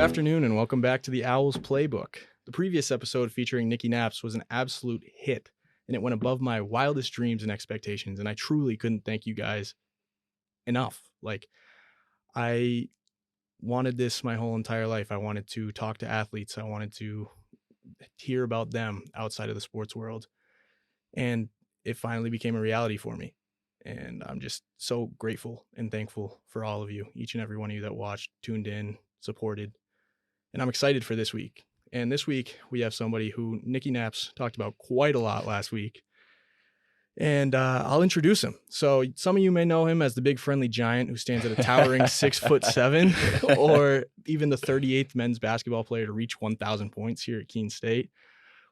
afternoon, and welcome back to the Owls Playbook. The previous episode featuring Nicky Naps was an absolute hit, and it went above my wildest dreams and expectations, and I truly couldn't thank you guys enough. I wanted this my whole entire life. I wanted to talk to athletes. I wanted to hear about them outside of the sports world, and it finally became a reality for me. And I'm just so grateful and thankful for all of you, each and every one of you that watched, tuned in, supported. And I'm excited for this week. And this week, we have somebody who Nicky Naps talked about quite a lot last week. And I'll introduce him. So some of you may know him as the big friendly giant who stands at a towering 6'7", or even the 38th men's basketball player to reach 1,000 points here at Keene State,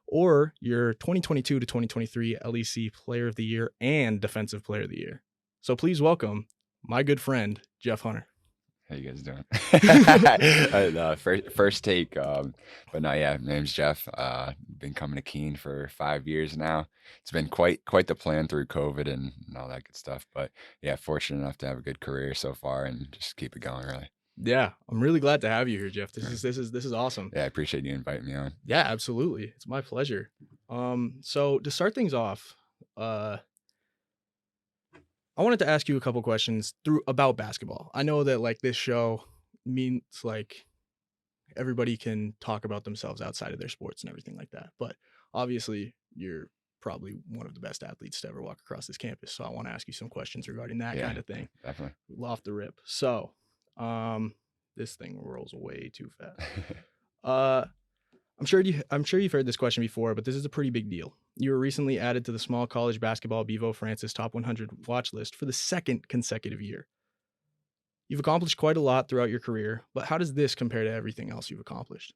or your 2022 to 2023 LEC Player of the Year and Defensive Player of the Year. So please welcome my good friend, Jeff Hunter. How you guys doing? First take, but no, yeah, my name's Jeff. Been coming to Keene for 5 years now. It's been quite the plan through COVID and all that good stuff. But yeah, fortunate enough to have a good career so far and just keep it going, really. Yeah, I'm really glad to have you here, Jeff. This is awesome. Yeah, I appreciate you inviting me on. Yeah, absolutely. It's my pleasure. So to start things off, I wanted to ask you a couple questions about basketball. I know that this show means everybody can talk about themselves outside of their sports and everything like that. But obviously, you're probably one of the best athletes to ever walk across this campus. So I want to ask you some questions regarding that kind of thing. Definitely. Off the rip. So, this thing rolls way too fast. I'm sure you've heard this question before, but this is a pretty big deal. You were recently added to the Small College Basketball Bevo Francis Top 100 watch list for the second consecutive year. You've accomplished quite a lot throughout your career, but how does this compare to everything else you've accomplished?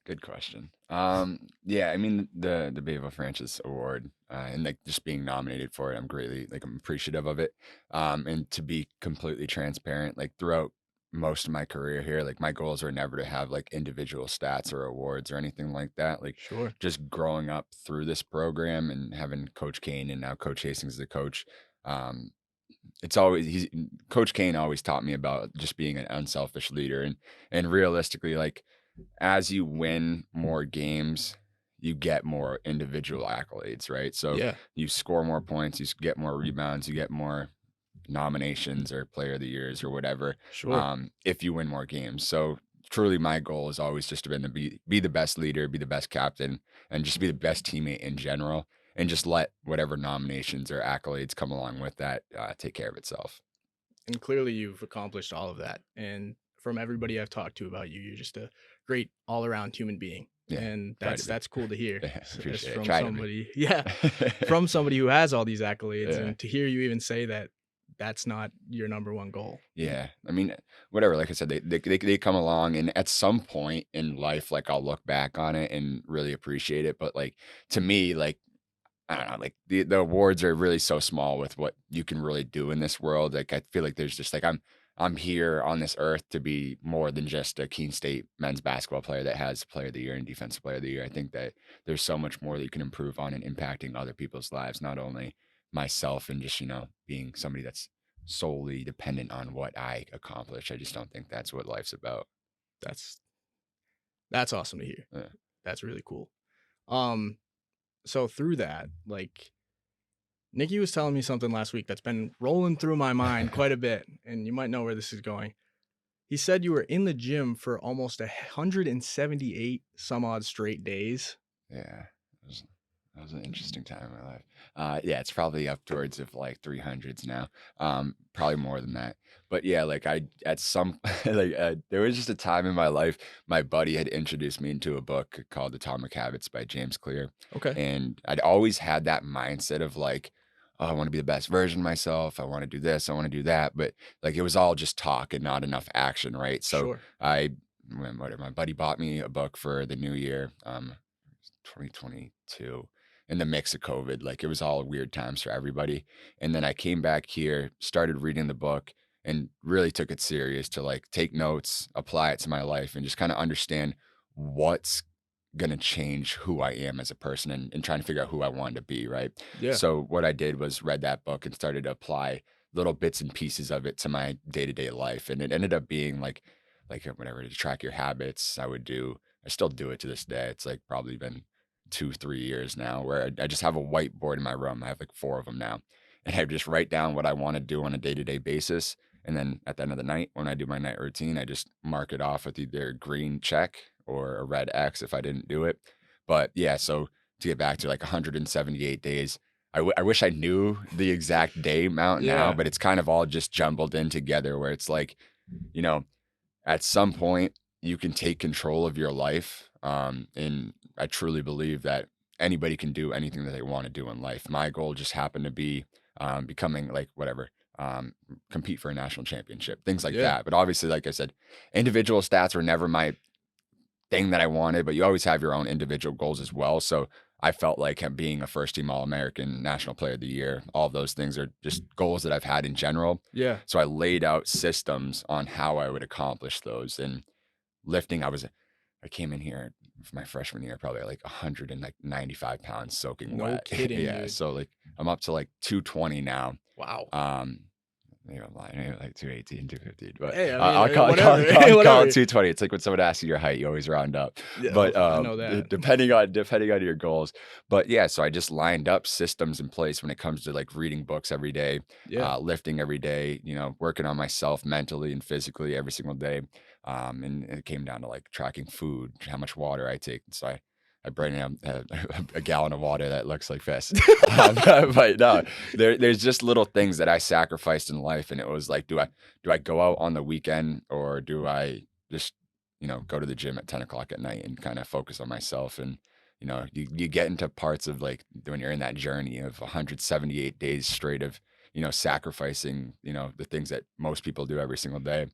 Good question. Yeah, I mean the Bevo Francis Award and just being nominated for it, I'm greatly I'm appreciative of it. And to be completely transparent, throughout most of my career here, my goals were never to have individual stats or awards or anything like that. Sure. Just growing up through this program and having Coach Keene and now Coach Hastings the coach, Coach Keene always taught me about just being an unselfish leader and realistically, as you win more games, you get more individual accolades, right? So you score more points, you get more rebounds, you get more nominations or player of the years or whatever. Sure. If you win more games. So truly my goal has always just been to be the best leader, be the best captain, and just be the best teammate in general, and just let whatever nominations or accolades come along with that take care of itself. And clearly you've accomplished all of that. And from everybody I've talked to about you, you're just a great all-around human being. Yeah, and that's cool to hear. Yeah, appreciate from it. somebody, from somebody who has all these accolades, Yeah. and to hear you even say that that's not your number one goal. Yeah, I mean, whatever. Like I said, they come along, and at some point in life, I'll look back on it and really appreciate it. But to me, I don't know, the awards are really so small with what you can really do in this world. I feel like there's just I'm here on this earth to be more than just a Keene State men's basketball player that has Player of the Year and Defensive Player of the Year. I think that there's so much more that you can improve on and impacting other people's lives, not only myself and just, being somebody that's solely dependent on what I accomplish. I just don't think that's what life's about. That's awesome to hear. Yeah. That's really cool. So through that, Nicky was telling me something last week that's been rolling through my mind quite a bit, and you might know where this is going. He said you were in the gym for almost 178 some odd straight days. Yeah, that was an interesting time in my life. Yeah, it's probably up towards of 300s now. Probably more than that. But yeah, there was just a time in my life, my buddy had introduced me into a book called Atomic Habits by James Clear. Okay. And I'd always had that mindset of oh, I want to be the best version of myself. I want to do this. I want to do that. But it was all just talk and not enough action, right? So sure. My buddy bought me a book for the new year, 2022. In the mix of COVID, it was all weird times for everybody. And then I came back here, started reading the book, and really took it serious to take notes, apply it to my life, and just kind of understand what's going to change who I am as a person and trying to figure out who I wanted to be, right? Yeah. So what I did was read that book and started to apply little bits and pieces of it to my day-to-day life. And it ended up being like whatever, to track your habits. I still do it to this day. It's like probably been 2, 3 years now where I just have a whiteboard in my room. I have like 4 of them now. And I just write down what I want to do on a day-to-day basis. And then at the end of the night, when I do my night routine, I just mark it off with either a green check or a red X if I didn't do it. But yeah, so to get back to like 178 days, I wish I knew the exact day amount now, Yeah. but it's kind of all just jumbled in together where it's like, you know, at some point you can take control of your life. And I truly believe that anybody can do anything that they want to do in life. My goal just happened to be becoming like whatever, um, compete for a national championship, things like Yeah. that. But obviously, like I said, individual stats were never my thing that I wanted, but you always have your own individual goals as well. So I felt like being a first team All American, National Player of the Year, all of those things are just goals that I've had in general. Yeah. So I laid out systems on how I would accomplish those. And lifting, I came in here for my freshman year, probably like 195 pounds soaking No wet. kidding, Yeah. dude. So like I'm up to like 220 now. Wow. Maybe I'm lying, maybe like 218, 215, but Hey, I mean, I'll call whatever. it Whatever. 220. It's like when someone asks you your height, you always round up. Yeah, But I know that. depending on your goals. But yeah, so I just lined up systems in place when it comes to like reading books every day, Yeah. lifting every day, working on myself mentally and physically every single day. And it came down to like tracking food, how much water I take. So I bring in a gallon of water that looks like this. But no, there's just little things that I sacrificed in life. And it was like, do I go out on the weekend, or do I just, go to the gym at 10 o'clock at night and kind of focus on myself? And, you get into parts of like when you're in that journey of 178 days straight of, sacrificing, the things that most people do every single day.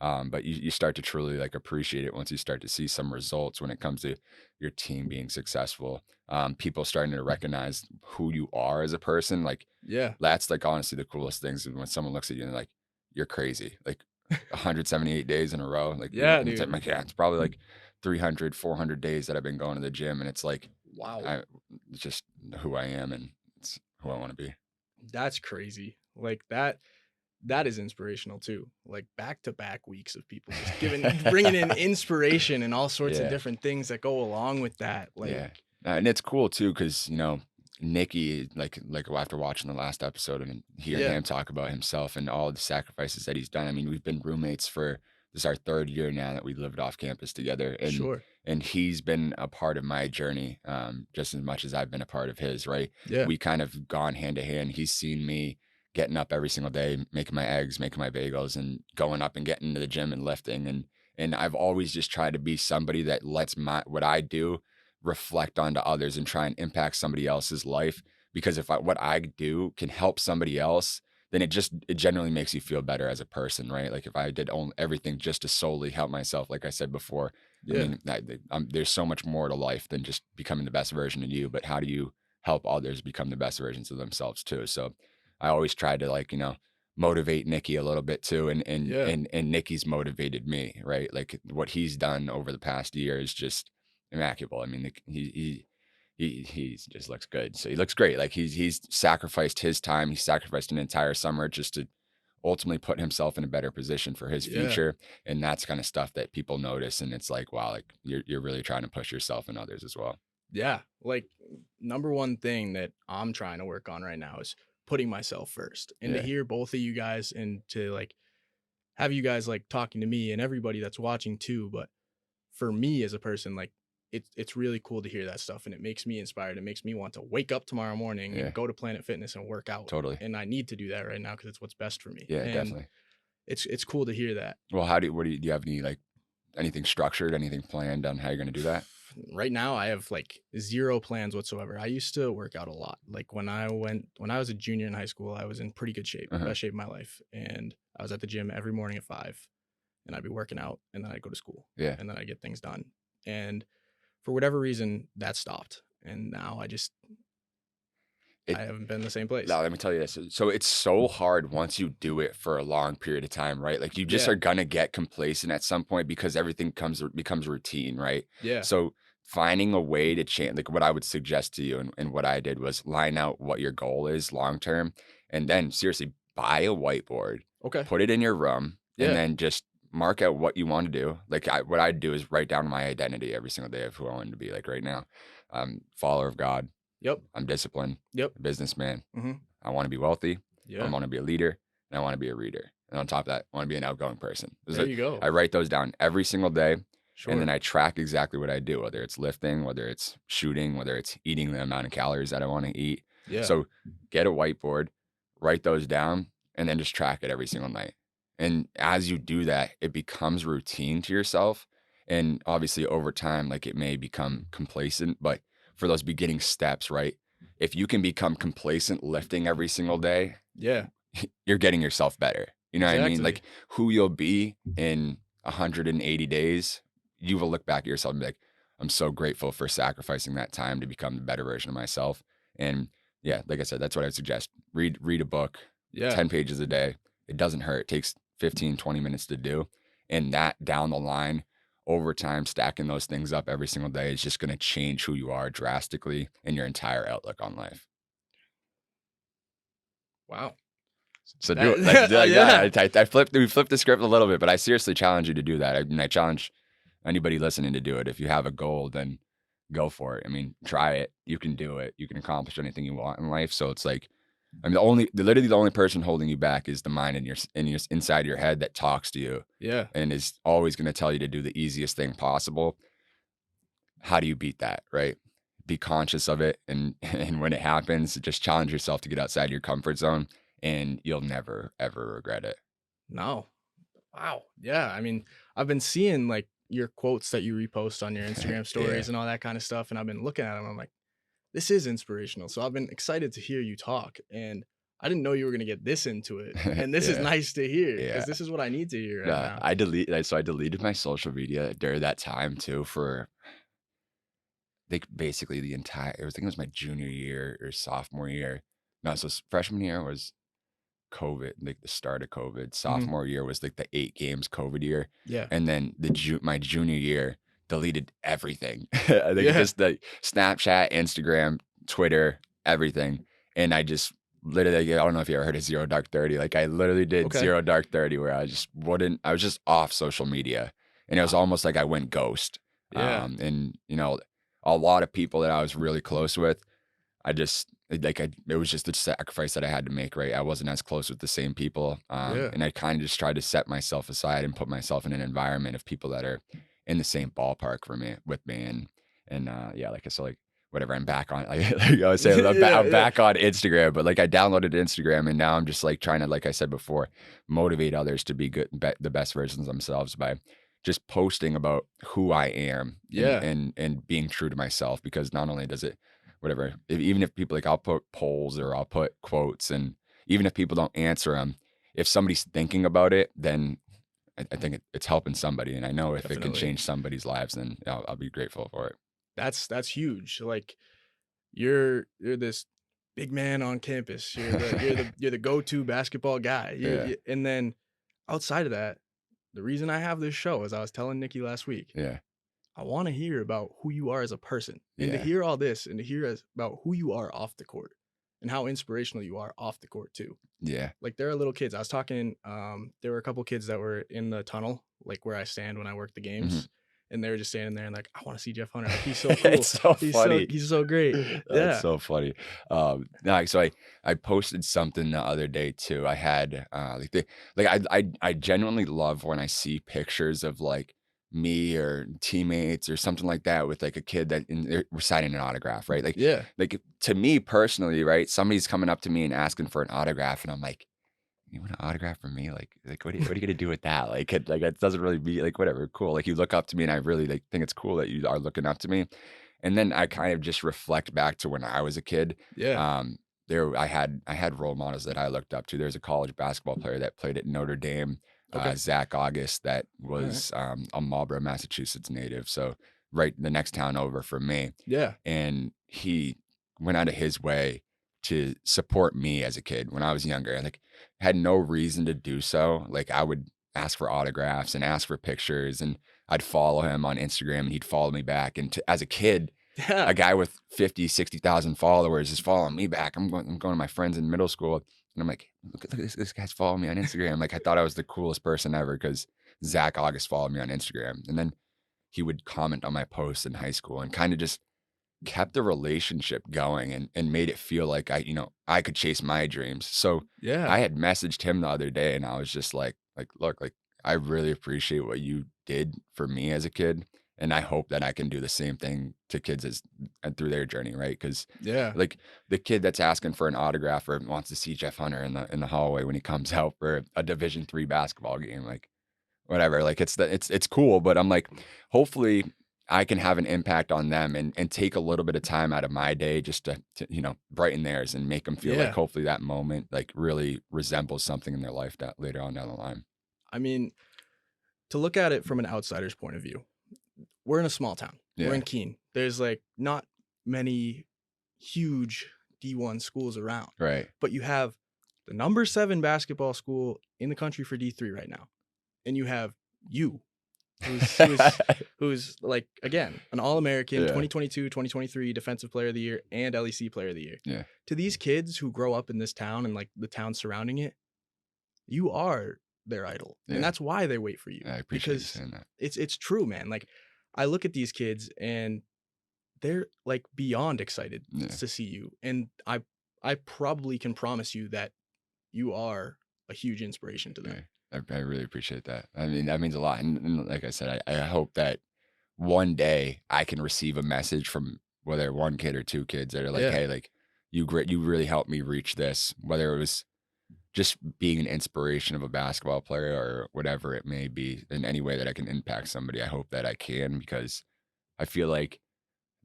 But you start to truly like appreciate it once you start to see some results when it comes to your team being successful. People starting to recognize who you are as a person. Like Yeah. that's like honestly the coolest things when someone looks at you and they're like, you're crazy. Like 178 days in a row. Like, Yeah, and it's dude. like, yeah, it's probably like 300, 400 days that I've been going to the gym. And it's like, Wow. it's just who I am, and it's who I want to be. That's crazy. Like that is inspirational too. Like back-to-back weeks of people just bringing in inspiration and all sorts of Yeah. different things that go along with that. Like, Yeah. And it's cool too, because Nikki, like after watching the last episode and hearing Yeah. him talk about himself and all the sacrifices that he's done. I mean, we've been roommates for this is our 3rd year now that we lived off campus together, and Sure. he's been a part of my journey, just as much as I've been a part of his. Right? Yeah. We kind of gone hand to hand. He's seen me getting up every single day, making my eggs, making my bagels, and going up and getting into the gym and lifting. And I've always just tried to be somebody that lets what I do reflect onto others and try and impact somebody else's life. Because if what I do can help somebody else, then it generally makes you feel better as a person, right? Like if I did everything just to solely help myself, like I said before, I Yeah. mean, there's so much more to life than just becoming the best version of you, but how do you help others become the best versions of themselves too? So I always try to like, motivate Nikki a little bit too. Yeah. And Nikki's motivated me, right? Like what he's done over the past year is just immaculate. I mean, he just looks good. So he looks great. Like he's sacrificed his time. He sacrificed an entire summer just to ultimately put himself in a better position for his Yeah. future. And that's kind of stuff that people notice. And it's like, wow, like you're really trying to push yourself and others as well. Yeah. Like number one thing that I'm trying to work on right now is putting myself first. And to Yeah. hear both of you guys and to like have you guys like talking to me and everybody that's watching too. But for me as a person, like it's really cool to hear that stuff, and it makes me inspired. It makes me want to wake up tomorrow morning Yeah. and go to Planet Fitness and work out. Totally. And I need to do that right now because it's what's best for me. Yeah, And definitely. it's cool to hear that. Well, do you have any like anything structured, anything planned on how you're going to do that? Right now I have like zero plans whatsoever. I used to work out a lot. Like when I was a junior in high school, I was in pretty good shape, Uh-huh. best shape of my life. And I was at the gym every morning at 5, and I'd be working out, and then I'd go to school, Yeah. and then I'd get things done. And for whatever reason, that stopped. And now I haven't been in the same place. Now, let me tell you this. So it's so hard once you do it for a long period of time, right? Like you just Yeah. are gonna get complacent at some point because everything becomes routine, right? Yeah. So finding a way to change, like what I would suggest to you and what I did was line out what your goal is long term, and then seriously buy a whiteboard, Okay. put it in your room, Yeah. and then just mark out what you want to do. Like what I do is write down my identity every single day of who I want to be. Like right now, follower of God. Yep. I'm disciplined, Yep. a businessman. Mm-hmm. I want to be wealthy. I Yeah. want to be a leader, and I want to be a reader. And on top of that, I want to be an outgoing person. There you go. I write those down every single day, and then Sure. I track exactly what I do, whether it's lifting, whether it's shooting, whether it's eating the amount of calories that I want to eat. Yeah. So get a whiteboard, write those down, and then just track it every single night. And as you do that, it becomes routine to yourself. And obviously over time, like it may become complacent, but for those beginning steps, right? If you can become complacent lifting every single day, Yeah. you're getting yourself better. You know what I mean? Exactly. Like who you'll be in 180 days, you will look back at yourself and be like, I'm so grateful for sacrificing that time to become the better version of myself. And yeah, like I said, that's what I suggest. Read a book, Yeah. 10 pages a day. It doesn't hurt. It takes 15, 20 minutes to do. And that down the line, over time, stacking those things up every single day is just going to change who you are drastically and your entire outlook on life. Wow. So do it like Yeah. that. We flipped the script a little bit, but I seriously challenge you to do that. I challenge anybody listening to do it. If you have a goal, then go for it. I mean, try it. You can do it. You can accomplish anything you want in life. So it's like, I mean, literally the only person holding you back is the mind in your inside your head that talks to you Yeah. and is always going to tell you to do the easiest thing possible. How do you beat that, right? Be conscious of it, and when it happens, just challenge yourself to get outside your comfort zone, and you'll never ever regret it. No. Wow. Yeah. I mean, I've been seeing like your quotes that you repost on your Instagram stories and all that kind of stuff, and I've been looking at them. I'm like, this is inspirational. So I've been excited to hear you talk, and I didn't know you were gonna get this into it, and this is Yeah, nice to hear yeah. because this is what I need to hear right now. I deleted my social media during that time too for like basically the entire. I think it was my junior year or sophomore year. No, so freshman year was COVID, like the start of COVID. Mhm. Sophomore year was like the 8 games COVID year. Yeah. And then my junior year deleted everything. I think Yeah. just the Snapchat, Instagram, Twitter, everything. And I just literally, I don't know if you ever heard of 0 Dark 30. Like I literally did Okay. 0 Dark 30 where I was just off social media. And it was Wow. almost like I went ghost. Yeah. And a lot of people that I was really close with, it was just a sacrifice that I had to make, right? I wasn't as close with the same people. Yeah. And I kind of just tried to set myself aside and put myself in an environment of people that are in the same ballpark with me. Yeah, like I said, like whatever, I'm back on, like I was saying, I'm Yeah. back on Instagram, but like I downloaded Instagram and now I'm just like trying to, like I said before, motivate others to be the best versions of themselves by just posting about who I am Yeah. and being true to myself, because not only does it, whatever, even if people, like I'll put polls or I'll put quotes, and even if people don't answer them, if somebody's thinking about it, then I think it's helping somebody. And I know if it can Definitely. change somebody's lives, then I'll be grateful for it. That's huge. Like you're this big man on campus. You're the go-to basketball guy. Yeah. And then outside of that, the reason I have this show, as I was telling Nikki last week, Yeah. I want to hear about who you are as a person, and to Yeah. hear all this and to hear about who you are off the court and how inspirational you are off the court too. Yeah. Like there are little kids. I was talking, there were a couple kids that were in the tunnel, like where I stand when I work the Mhm. games. And they were just standing there and like, I want to see Jeff Hunter. Like, he's so cool. It's so He's so funny. he's so great. That's Yeah. so funny. No, so I posted something the other day too. I had I genuinely love when I see pictures of like me or teammates or something like that with like a kid that they're signing an autograph, right? Yeah. To me personally, right? Somebody's coming up to me and asking for an autograph, and I'm like, you want an autograph from me? Like what are you gonna do with that? It doesn't really be like whatever, cool. Like you look up to me and I really like think it's cool that you are looking up to me. And then I kind of just reflect back to when I was a kid. Yeah. Um I had role models that I looked up to. There's a college basketball player that played at Notre Dame, Okay. Zach August, that All right. was a Marlborough, Massachusetts native. So right the next town over from me. Yeah. And he went out of his way to support me as a kid when I was younger. Like had no reason to do so. Like I would ask for autographs and ask for pictures, and I'd follow him on Instagram and he'd follow me back. And as a kid, Yeah. a guy with 50, 60,000 followers is following me back. I'm going to my friends in middle school and I'm like, look at this guy's following me on Instagram. Like I thought I was the coolest person ever because Zach August followed me on Instagram, and then he would comment on my posts in high school and kind of just kept the relationship going and made it feel like I could chase my dreams. So Yeah. I had messaged him the other day and I was just like, look, like I really appreciate what you did for me as a kid. And I hope that I can do the same thing to kids as and through their journey, right? Because Yeah. like the kid that's asking for an autograph or wants to see Jeff Hunter in the hallway when he comes out for a Division III basketball game, like whatever. Like it's cool, but I'm like, hopefully I can have an impact on them and take a little bit of time out of my day just to brighten theirs and make them feel like Yeah. hopefully that moment like really resembles something in their life that later on down the line. I mean, to look at it from an outsider's point of view, we're in a small town. We're Yeah. in Keene. There's like not many huge D1 schools around, Right. but you have the number 7 basketball school in the country for D3 right now. And you have you, who's like, again, an All-American, Yeah. 2022, 2023 Defensive Player of the Year and LEC Player of the Year. Yeah. To these kids who grow up in this town and like the town surrounding it, you are their idol. Yeah. And that's why they wait for you. I appreciate you because saying that. it's true, man. Like I look at these kids and they're like beyond excited Yeah. to see you. And I probably can promise you that you are a huge inspiration to them. Yeah. I really appreciate that. I mean, that means a lot. And like I said, I hope that one day I can receive a message from whether one kid or two kids that are like, Yeah. hey, like you really helped me reach this, whether it was just being an inspiration of a basketball player or whatever it may be in any way that I can impact somebody. I hope that I can, because I feel like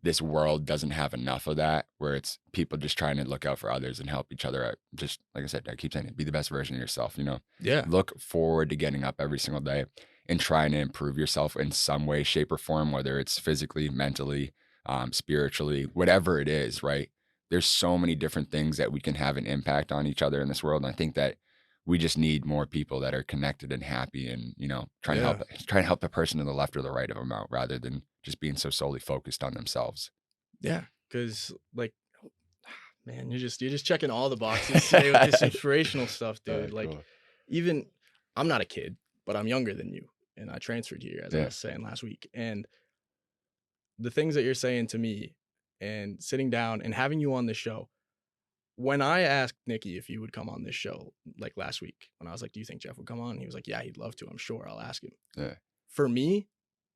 this world doesn't have enough of that, where it's people just trying to look out for others and help each other out. Just like I said, I keep saying it, be the best version of yourself, Yeah. look forward to getting up every single day and trying to improve yourself in some way, shape, or form, whether it's physically, mentally, spiritually, whatever it is, right? There's so many different things that we can have an impact on each other in this world. And I think that we just need more people that are connected and happy and, trying Yeah. to help the person to the left or the right of them out rather than just being so solely focused on themselves. Yeah. Cause like, man, you're just checking all the boxes today with this inspirational stuff, dude. Like Cool. even I'm not a kid, but I'm younger than you. And I transferred here, as I Yeah. was saying last week. And the things that you're saying to me and sitting down and having you on this show, when I asked Nikki if you would come on this show, like last week, when I was like, do you think Jeff would come on? He was like, yeah, he'd love to. I'm sure I'll ask him. Yeah. For me,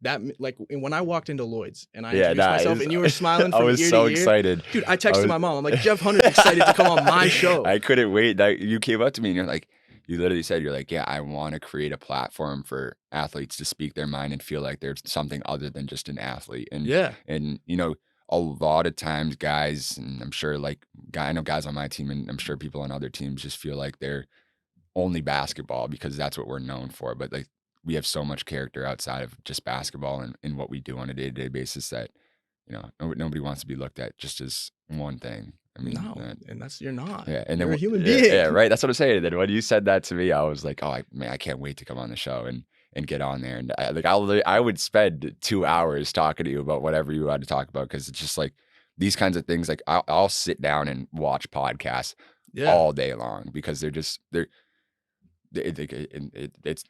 that like when I walked into Lloyd's and I Yeah, introduced nah, myself it's- and you were smiling from I was ear so to ear, excited. dude, I texted was- my mom. I'm like, Jeff Hunter's excited to come on my show. I couldn't wait. That you came up to me and you're like, you literally said, you're like, yeah, I want to create a platform for athletes to speak their mind and feel like there's something other than just an athlete. And Yeah. and a lot of times guys, and I'm sure I know guys on my team and I'm sure people on other teams just feel like they're only basketball because that's what we're known for. But like we have so much character outside of just basketball and what we do on a day-to-day basis that, nobody wants to be looked at just as one thing. I mean, No, and you're not. yeah, and You're then a human yeah, being. yeah, right. That's what I'm saying. Then when you said that to me, I was like, oh, man, I can't wait to come on the show and get on there. And I would spend 2 hours talking to you about whatever you had to talk about because it's just like these kinds of things. Like I'll sit down and watch podcasts Yeah. all day long because it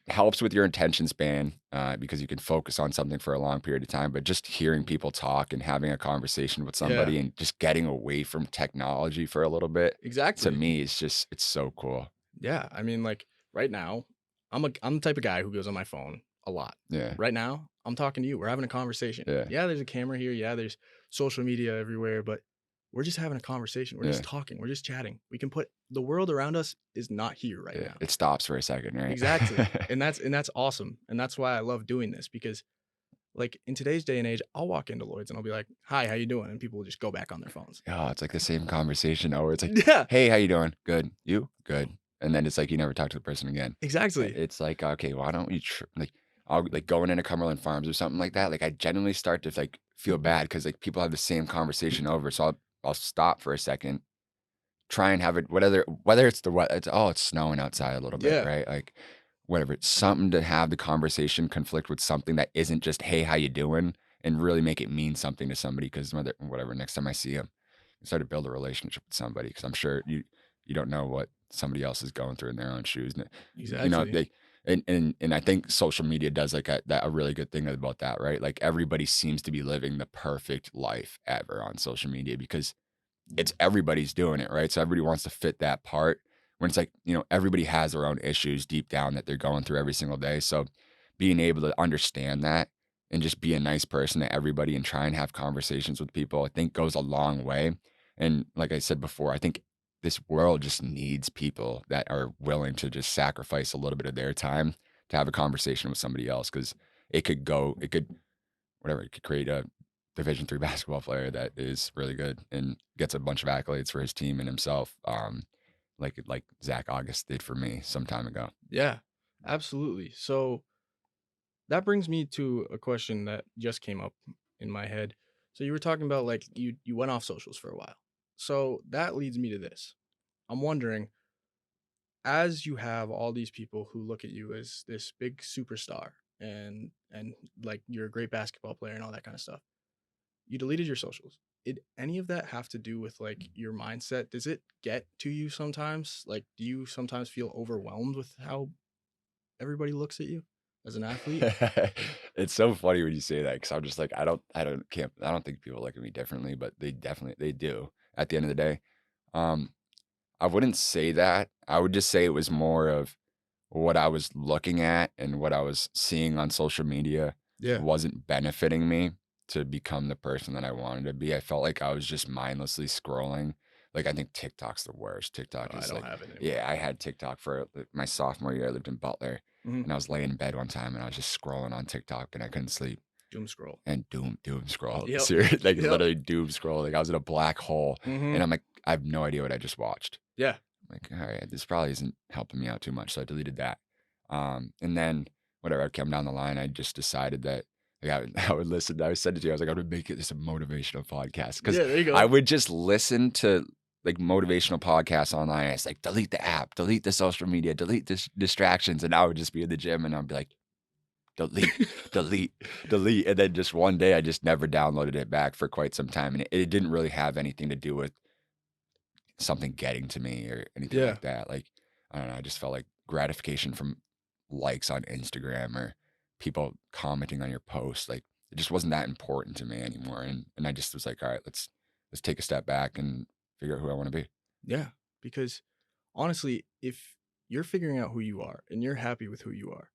helps with your attention span because you can focus on something for a long period of time. But just hearing people talk and having a conversation with somebody and just getting away from technology for a little bit, Exactly. to me, it's so cool. Yeah. I mean, like right now, I'm the type of guy who goes on my phone a lot. Yeah. Right now, I'm talking to you. We're having a conversation. Yeah. There's a camera here. Yeah, there's social media everywhere, but we're just having a conversation. We're just talking. We're just chatting. We can put the world around us is not here right now. It stops for a second, right? Exactly. and that's awesome. And that's why I love doing this because like in today's day and age, I'll walk into Lloyd's and I'll be like, hi, how you doing? And people will just go back on their phones. Oh, it's like the same conversation where it's like, Yeah, hey, how you doing? Good. You? Good. And then it's like you never talk to the person again. exactly. It's like, okay, why don't you I'll like going into Cumberland Farms or something like that. Like I genuinely start to like feel bad because like people have the same conversation over. So I'll stop for a second, try and have it whether it's it's snowing outside a little bit, Yeah. right? Like whatever. It's something to have the conversation conflict with something that isn't just, hey, how you doing? And really make it mean something to somebody because whatever, next time I see them, start to build a relationship with somebody because I'm sure you don't know what somebody else is going through in their own shoes. Exactly. And I think social media does like a really good thing about that, right? Like everybody seems to be living the perfect life ever on social media because it's everybody's doing it, right? So everybody wants to fit that part when it's like, everybody has their own issues deep down that they're going through every single day. So being able to understand that and just be a nice person to everybody and try and have conversations with people, I think goes a long way. And like I said before, I think this world just needs people that are willing to just sacrifice a little bit of their time to have a conversation with somebody else because it could whatever, it could create a Division 3 basketball player that is really good and gets a bunch of accolades for his team and himself, like Zach August did for me some time ago. Yeah, absolutely. So that brings me to a question that just came up in my head. So you were talking about like you went off socials for a while. So that leads me to this. I'm wondering, as you have all these people who look at you as this big superstar and like you're a great basketball player and all that kind of stuff. You deleted your socials. Did any of that have to do with like your mindset? Does it get to you sometimes? Like, do you sometimes feel overwhelmed with how everybody looks at you as an athlete? It's so funny when you say that because I'm just like, I don't think people look at me differently, but they do at the end of the day. Um, I wouldn't say that. I would just say it was more of what I was looking at and what I was seeing on social media Yeah. wasn't benefiting me to become the person that I wanted to be. I felt like I was just mindlessly scrolling. Like I think TikTok's the worst. TikTok I is don't like, have it anymore. yeah, I had TikTok for like, my sophomore year. I lived in Butler Mhm. and I was laying in bed one time and I was just scrolling on TikTok and I couldn't sleep Doom scroll. and doom scroll. Yep. Serious, like Yep. literally doom scroll. Like I was in a black hole and Mhm. I'm like, I have no idea what I just watched. Yeah. Like, all right, this probably isn't helping me out too much. So I deleted that. And then whatever I came down the line, I just decided that like, I would listen. I said it to you, I was like, I would make it this a motivational podcast because Yeah, there you I go. would just listen to like motivational podcasts online. It's like, delete the app, delete the social media, delete distractions. And I would just be in the gym and I'd be like, delete, delete, delete. And then just one day I just never downloaded it back for quite some time. And it didn't really have anything to do with something getting to me or anything Yeah. like that. Like, I don't know, I just felt like gratification from likes on Instagram or people commenting on your post. Like it just wasn't that important to me anymore. And I just was like, all right, let's take a step back and figure out who I want to be. Yeah. Because honestly, if you're figuring out who you are and you're happy with who you are,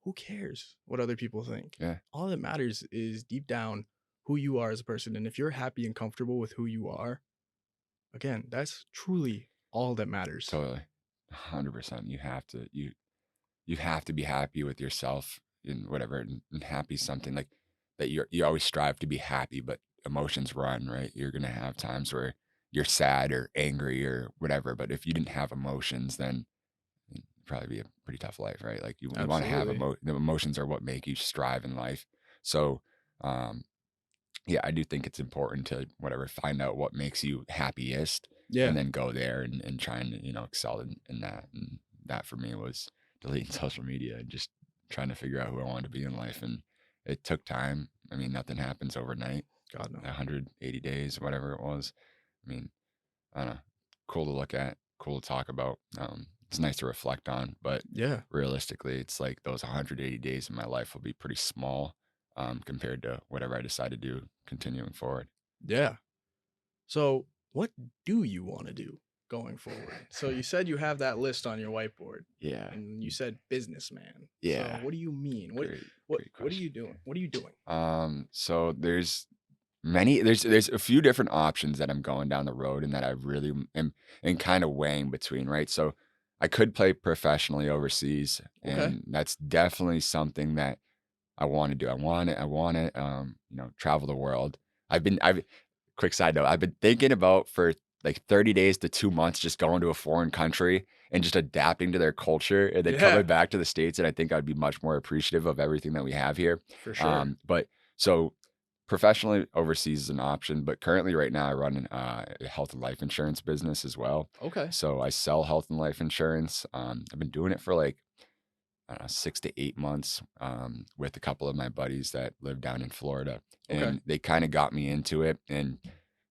who cares what other people think? Yeah, All that matters is deep down who you are as a person. And if you're happy and comfortable with who you are, again, that's truly all that matters. totally. 100%. You have to be happy with yourself in whatever and happy something like that you always strive to be happy, but emotions run, right? You're gonna have times where you're sad or angry or whatever. But if you didn't have emotions, then it'd probably be a pretty tough life, right? Like you want to have Absolutely. the emotions are what make you strive in life. So um yeah, I do think it's important to whatever find out what makes you happiest and Yeah. then go there and try and excel in that. And that for me was deleting social media and just trying to figure out who I wanted to be in life. And it took time. I mean, nothing happens overnight. God, no. 180 days, whatever it was. I mean, I don't know. Cool to look at, cool to talk about. It's nice to reflect on, but Yeah. realistically, it's like those 180 days in my life will be pretty small compared to whatever I decide to do continuing forward. Yeah. So, what do you want to do going forward? So, you said you have that list on your whiteboard Yeah. and you said businessman. So, Yeah. what do you mean? What Great, what great what are question. you doing? What are you doing? So there's a few different options that I'm going down the road and that I really am kind of weighing between, right? So I could play professionally overseas, Okay. and that's definitely something that I want to do. I want to, travel the world. I've quick side note, I've been thinking about for like 30 days to 2 months, just going to a foreign country and just adapting to their culture and then coming Yeah, back to the States. And I think I'd be much more appreciative of everything that we have here. for sure. But so professionally overseas is an option, but currently right now I run a health and life insurance business as well. Okay. So I sell health and life insurance. I've been doing it for like I don't know, 6 to 8 months with a couple of my buddies that live down in Florida. Okay. And they kind of got me into it. And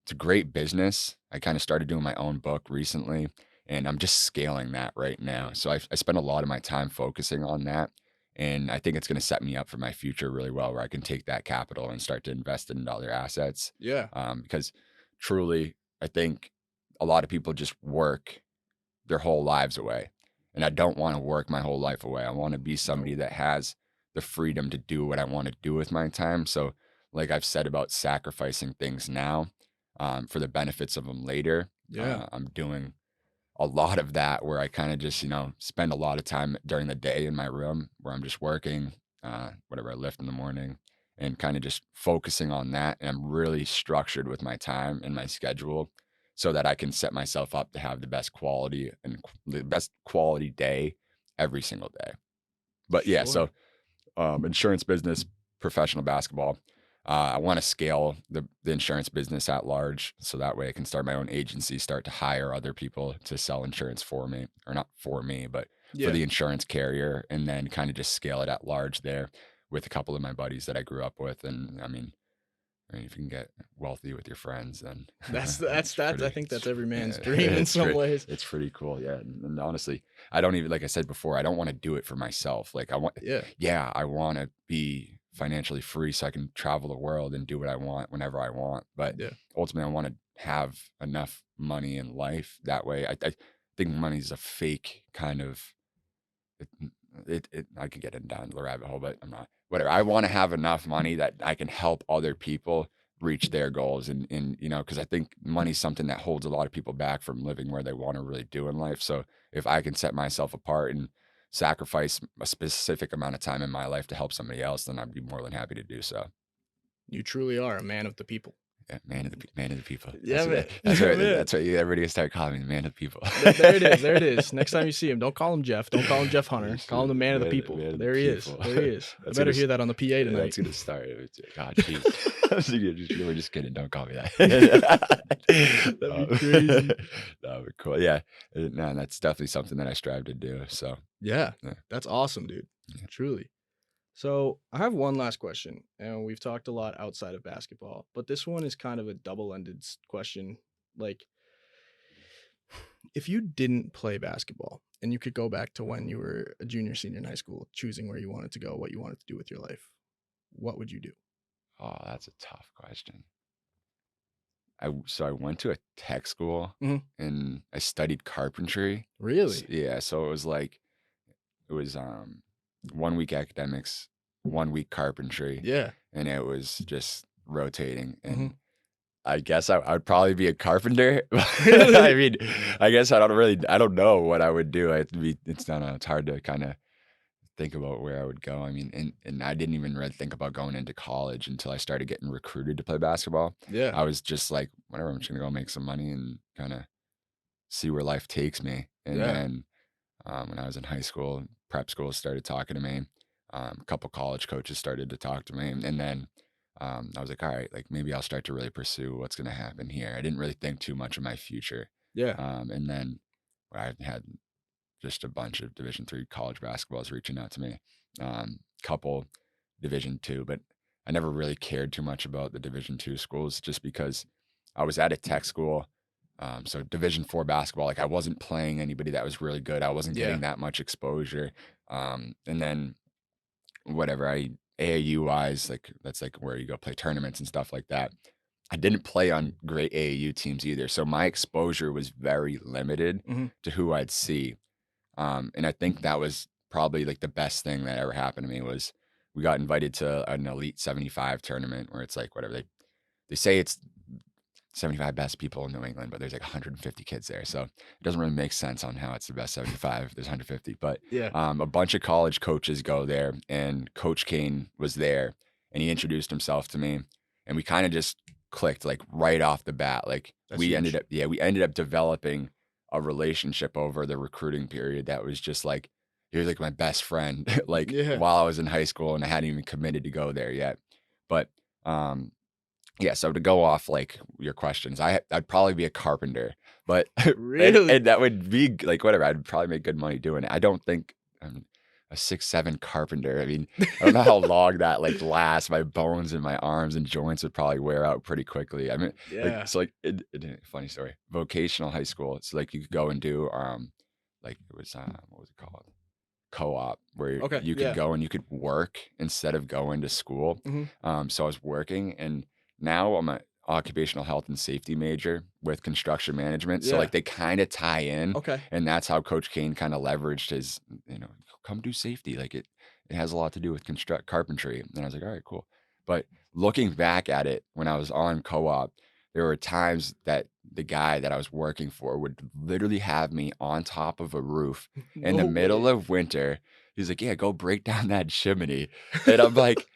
it's a great business. I kind of started doing my own book recently. and I'm just scaling that right now. So I spend a lot of my time focusing on that. And I think it's going to set me up for my future really well, where I can take that capital and start to invest it into other assets. Yeah. Because truly, I think a lot of people just work their whole lives away. And I don't want to work my whole life away. I want to be somebody that has the freedom to do what I want to do with my time. So, like I've said about sacrificing things now for the benefits of them later, Yeah. I'm doing a lot of that where I kind of just, spend a lot of time during the day in my room where I'm just working, whatever I lift in the morning, and kind of just focusing on that. And I'm really structured with my time and my schedule so that I can set myself up to have the best quality and the best quality day every single day. But yeah, Sure. so insurance business, professional basketball. I want to scale the insurance business at large, so that way I can start my own agency, start to hire other people to sell insurance for me, or not for me, but for Yeah. the insurance carrier, and then kind of just scale it at large there with a couple of my buddies that I grew up with. And I mean, if you can get wealthy with your friends, then That's I think that's every man's yeah, dream in some ways. it's pretty cool. Yeah. And honestly, I don't even, like I said before, I don't want to do it for myself. Like Yeah. I want to be financially free so I can travel the world and do what I want whenever I want. But Yeah. ultimately, I want to have enough money in life. That way, I think money is a fake kind of, I could get down the rabbit hole, but I'm not. Whatever. I want to have enough money that I can help other people reach their goals, and because I think money's something that holds a lot of people back from living where they want to really do in life. So if I can set myself apart and sacrifice a specific amount of time in my life to help somebody else, then I'd be more than happy to do so. You truly are a man of the people. Yeah, man of the people. Yeah, man. That's Yeah, what man. that's what everybody start calling me, the man of the people. There it is. There it is. Next time you see him, don't call him Jeff. Don't call him Jeff Hunter. Call him the man of the people. Man of the There he is. people. There he is. I That's better gonna hear that on the PA Yeah, tonight. that's gonna start. God, jeez. We're just kidding. Don't call me that. That'd be crazy. That would be cool. Yeah. No, that's definitely something that I strive to do. So Yeah, Yeah. that's awesome, dude. Yeah. Truly. So I have one last question, and we've talked a lot outside of basketball, but this one is kind of a double-ended question. Like, if you didn't play basketball and you could go back to when you were a junior, senior in high school, choosing where you wanted to go, what you wanted to do with your life, what would you do? Oh, that's a tough question. So I went to a tech school Mhm. and I studied carpentry. Really? Yeah, so it was 1 week academics, 1 week carpentry, Yeah. and it was just rotating. And Mhm. I guess I'd probably be a carpenter. Really? I mean, I guess I don't know what I would do. It's hard to kind of think about where I would go. I mean, and I didn't even really think about going into college until I started getting recruited to play basketball. Yeah. I was just like, whatever, I'm just gonna go make some money and kind of see where life takes me. And Yeah. then when I was in high school, prep schools started talking to me. A couple college coaches started to talk to me, and then I was like, all right, like maybe I'll start to really pursue what's going to happen here. I didn't really think too much of my future. Yeah. And then I had just a bunch of Division III college basketballs reaching out to me, couple Division II, but I never really cared too much about the Division II schools just because I was at a tech school. So Division IV basketball, like I wasn't playing anybody that was really good. I wasn't Yeah. getting that much exposure. And then whatever AAU wise, like that's like where you go play tournaments and stuff like that. I didn't play on great AAU teams either. So my exposure was very limited Mhm. to who I'd see. And I think that was probably like the best thing that ever happened to me was we got invited to an Elite 75 tournament where it's like whatever they say it's 75 best people in New England, but there's like 150 kids there. So it doesn't really make sense on how it's the best 75. There's 150, but Yeah. a bunch of college coaches go there, and Coach Keene was there, and he introduced himself to me, and we kind of just clicked like right off the bat. Like That's we ended huge. up developing a relationship over the recruiting period that was just like he was like my best friend like Yeah. while I was in high school, and I hadn't even committed to go there yet. But yeah, so to go off like your questions, I'd probably be a carpenter, but Really? and that would be like whatever. I'd probably make good money doing it. I don't think a 6'7" carpenter. I mean, I don't know how long that like lasts. My bones in my arms and joints would probably wear out pretty quickly. I mean, like Yeah. so like funny story. Vocational high school. It's like you could go and do like it was what was it called? Co-op where Okay. you could Yeah. go and you could work instead of going to school. Hmm. So I was working, and now I'm a occupational health and safety major with construction management. So Yeah. like they kind of tie in, Okay. and that's how Coach Keene kind of leveraged his, come do safety. Like it has a lot to do with construct carpentry. And I was like, all right, cool. But looking back at it, when I was on co-op, there were times that the guy that I was working for would literally have me on top of a roof in the No middle way. of winter. He's like, "Yeah, go break down that chimney." And I'm like,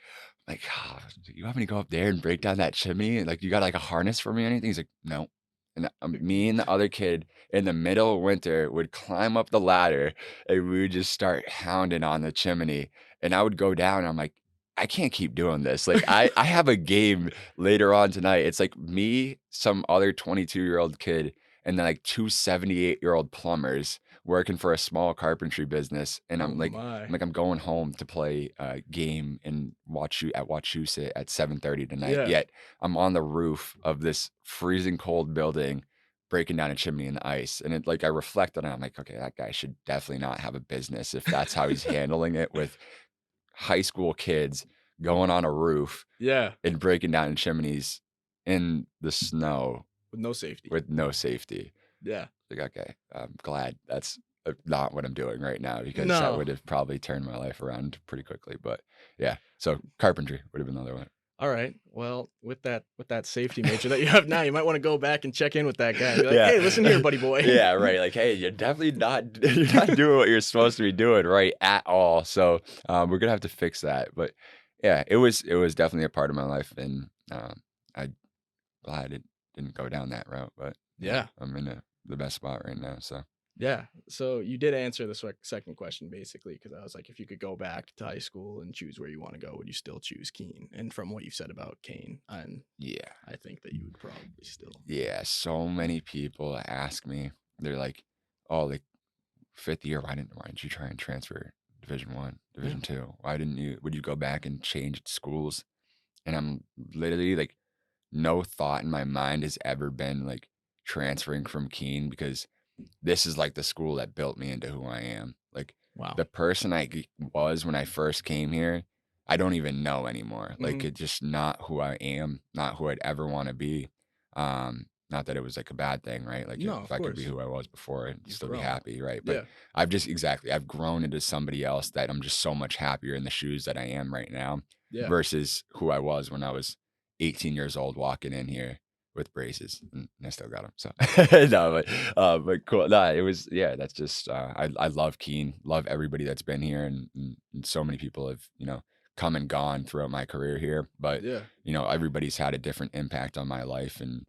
"Oh, you want me to go up there and break down that chimney? And like, you got like a harness for me or anything?" He's like, "No." And me and the other kid in the middle of winter would climb up the ladder, and we would just start hounding on the chimney. And I would go down, and I'm like, I can't keep doing this. Like, I have a game later on tonight. It's like me, some other 22-year-old kid, and then like two 78-year-old plumbers working for a small carpentry business. And Oh my. I'm going home to play a game and watch you at Wachusett at 7:30 tonight. Yeah. Yet I'm on the roof of this freezing cold building, breaking down a chimney in the ice. And it like I reflect on it. I'm like, okay, that guy should definitely not have a business if that's how he's handling it with high school kids going on a roof Yeah. and breaking down chimneys in the snow With no safety. with no safety. Yeah. Like, okay, I'm glad that's not what I'm doing right now, because that No. would have probably turned my life around pretty quickly. But yeah, so carpentry would have been another one. All right. Well, with that safety major that you have now, you might want to go back and check in with that guy and be like, Yeah. "Hey, listen here, buddy boy." Yeah, right. Like, hey, you're definitely not you're not doing what you're supposed to be doing right at all. So we're gonna have to fix that. But yeah, it was definitely a part of my life, and I'm glad it didn't go down that route. But yeah, Yeah. I'm in the best spot right now. So Yeah. So you did answer the second question basically, because I was like, if you could go back to high school and choose where you want to go, would you still choose Keene? And from what you said about Kane, and yeah. I think that you would probably still. Yeah, so many people ask me, they're like, "Oh, like fifth year, why didn't you try and transfer Division 1, Yeah. Division 2? Would you go back and change schools?" And I'm literally like, no thought in my mind has ever been like transferring from Keene, because this is like the school that built me into who I am. Like Wow. the person was when I first came here, I don't even know anymore. Like Hmm. it's just not who I am, not who I'd ever want to be. Not that it was like a bad thing, right? Like No, if of I could be course. who I was before, I'd You've still be grown. happy, right? But Yeah. I've grown into somebody else that I'm just so much happier in the shoes that I am right now Yeah. versus who I was when I was 18 years old walking in here with braces, and I still got them. So no, but cool. No, it was, yeah. That's just I love Keene, love everybody that's been here, and so many people have come and gone throughout my career here. But Yeah. everybody's had a different impact on my life. And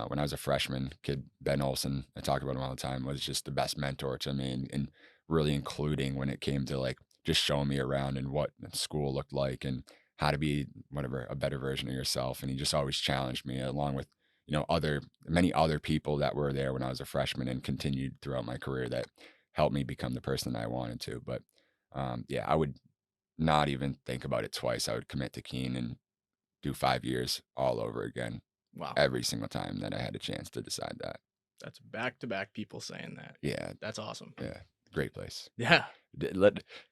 when I was a freshman, kid Ben Olson, I talk about him all the time, was just the best mentor to me, and really including when it came to like just showing me around and what school looked like and how to be whatever a better version of yourself. And he just always challenged me, along with many other people that were there when I was a freshman and continued throughout my career, that helped me become the person I wanted to. But yeah, I would not even think about it twice. I would commit to Keene and do 5 years all over again Wow. every single time that I had a chance to decide that. That's back to back people saying that. Yeah, That's awesome. yeah, great place. Yeah.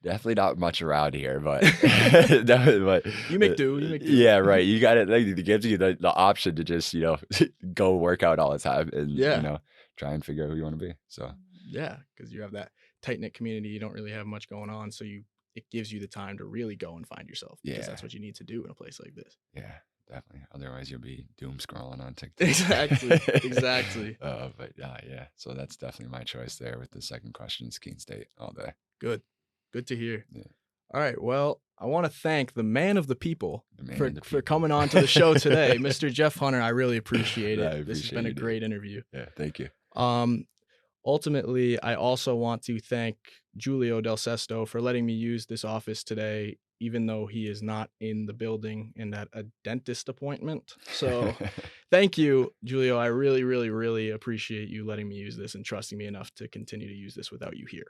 Definitely not much around here, but definitely, but You make do. You make do. yeah, right. You got it. Like, it gives you the option to just go work out all the time, and Yeah. try and figure out who you want to be. So Yeah. Because you have that tight knit community. You don't really have much going on. So it gives you the time to really go and find yourself, because yeah, that's what you need to do in a place like this. yeah, definitely. Otherwise, you'll be doom scrolling on TikTok. Exactly. Exactly. But yeah. So that's definitely my choice there with the second question. Is Keene State all day. Good. Good to hear. Yeah. All right. Well, I want to thank the man of the people The man for, of the for people. coming on to the show today, Mr. Jeff Hunter. I really appreciate it. I This has appreciate been a you, dude. great interview. Yeah, thank you. Ultimately, I also want to thank Giulio Del Sesto for letting me use this office today, even though he is not in the building and at a dentist appointment. So thank you, Giulio. I really, really, really appreciate you letting me use this and trusting me enough to continue to use this without you here.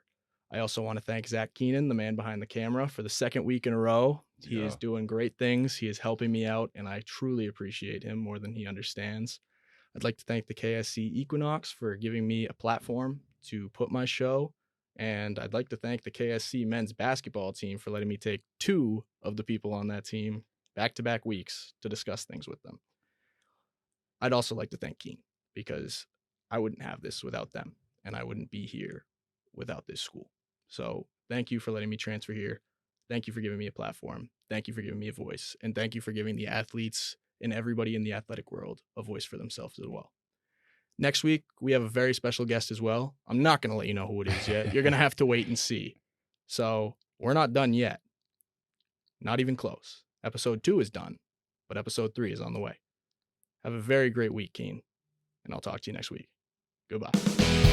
I also want to thank Zach Keenan, the man behind the camera, for the second week in a row. He is Yeah. doing great things. He is helping me out, and I truly appreciate him more than he understands. I'd like to thank the KSC Equinox for giving me a platform to put my show. And I'd like to thank the KSC men's basketball team for letting me take two of the people on that team back to back weeks to discuss things with them. I'd also like to thank Keene because I wouldn't have this without them, and I wouldn't be here without this school. So thank you for letting me transfer here. Thank you for giving me a platform. Thank you for giving me a voice. And thank you for giving the athletes and everybody in the athletic world a voice for themselves as well. Next week, we have a very special guest as well. I'm not going to let you know who it is yet. You're going to have to wait and see. So we're not done yet. Not even close. Episode 2 is done, but episode 3 is on the way. Have a very great week, Keene, and I'll talk to you next week. Goodbye.